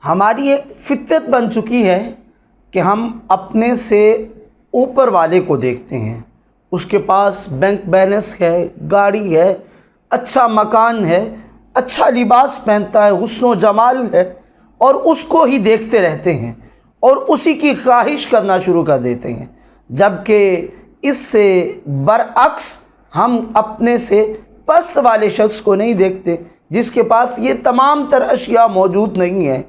ہماری ایک فطرت بن چکی ہے کہ ہم اپنے سے اوپر والے کو دیکھتے ہیں، اس کے پاس بینک بیلنس ہے، گاڑی ہے، اچھا مکان ہے، اچھا لباس پہنتا ہے، حسن و جمال ہے، اور اس کو ہی دیکھتے رہتے ہیں اور اسی کی خواہش کرنا شروع کر دیتے ہیں، جبکہ اس سے برعکس ہم اپنے سے پست والے شخص کو نہیں دیکھتے جس کے پاس یہ تمام تر اشیاء موجود نہیں ہیں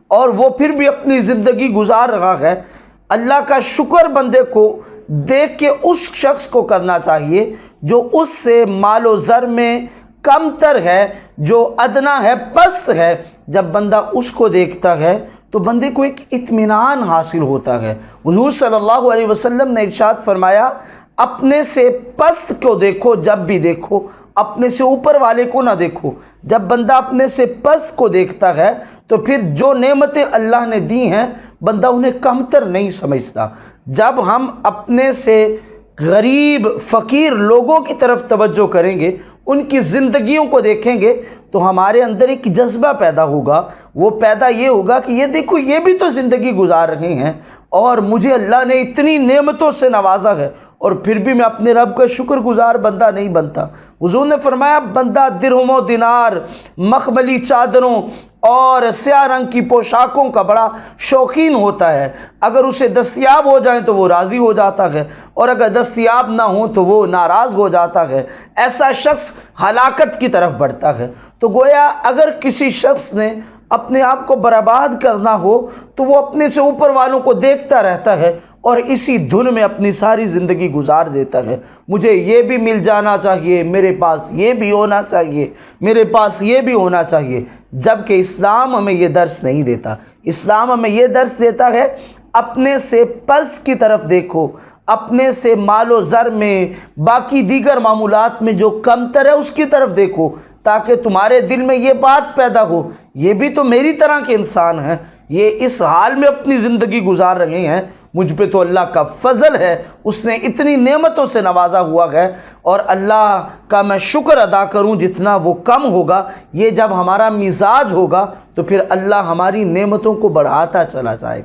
اور وہ پھر بھی اپنی زندگی گزار رہا ہے۔ اللہ کا شکر بندے کو دیکھ کے اس شخص کو کرنا چاہیے جو اس سے مال و زر میں کم تر ہے، جو ادنا ہے، پست ہے۔ جب بندہ اس کو دیکھتا ہے تو بندے کو ایک اطمینان حاصل ہوتا ہے۔ حضور صلی اللہ علیہ وسلم نے ارشاد فرمایا، اپنے سے پست کو دیکھو جب بھی دیکھو، اپنے سے اوپر والے کو نہ دیکھو۔ جب بندہ اپنے سے پست کو دیکھتا ہے تو پھر جو نعمتیں اللہ نے دی ہیں بندہ انہیں کمتر نہیں سمجھتا۔ جب ہم اپنے سے غریب فقیر لوگوں کی طرف توجہ کریں گے، ان کی زندگیوں کو دیکھیں گے تو ہمارے اندر ایک جذبہ پیدا ہوگا۔ وہ پیدا یہ ہوگا کہ یہ دیکھو، یہ بھی تو زندگی گزار رہے ہیں اور مجھے اللہ نے اتنی نعمتوں سے نوازا ہے اور پھر بھی میں اپنے رب کا شکر گزار بندہ نہیں بنتا۔ حضور نے فرمایا، بندہ درہم و دینار، مخملی چادروں اور سیاہ رنگ کی پوشاکوں کا بڑا شوقین ہوتا ہے۔ اگر اسے دستیاب ہو جائیں تو وہ راضی ہو جاتا ہے اور اگر دستیاب نہ ہوں تو وہ ناراض ہو جاتا ہے۔ ایسا شخص ہلاکت کی طرف بڑھتا ہے۔ تو گویا اگر کسی شخص نے اپنے آپ کو برباد کرنا ہو تو وہ اپنے سے اوپر والوں کو دیکھتا رہتا ہے اور اسی دھن میں اپنی ساری زندگی گزار دیتا ہے۔ مجھے یہ بھی مل جانا چاہیے، میرے پاس یہ بھی ہونا چاہیے، میرے پاس یہ بھی ہونا چاہیے، جبکہ اسلام ہمیں یہ درس نہیں دیتا۔ اسلام ہمیں یہ درس دیتا ہے، اپنے سے پست کی طرف دیکھو، اپنے سے مال و زر میں، باقی دیگر معمولات میں جو کمتر ہے اس کی طرف دیکھو، تاکہ تمہارے دل میں یہ بات پیدا ہو، یہ بھی تو میری طرح کے انسان ہیں، یہ اس حال میں اپنی زندگی گزار رہے ہیں، مجھ پہ تو اللہ کا فضل ہے، اس نے اتنی نعمتوں سے نوازا ہوا ہے اور اللہ کا میں شکر ادا کروں جتنا وہ کم ہوگا۔ یہ جب ہمارا مزاج ہوگا تو پھر اللہ ہماری نعمتوں کو بڑھاتا چلا جائے گا۔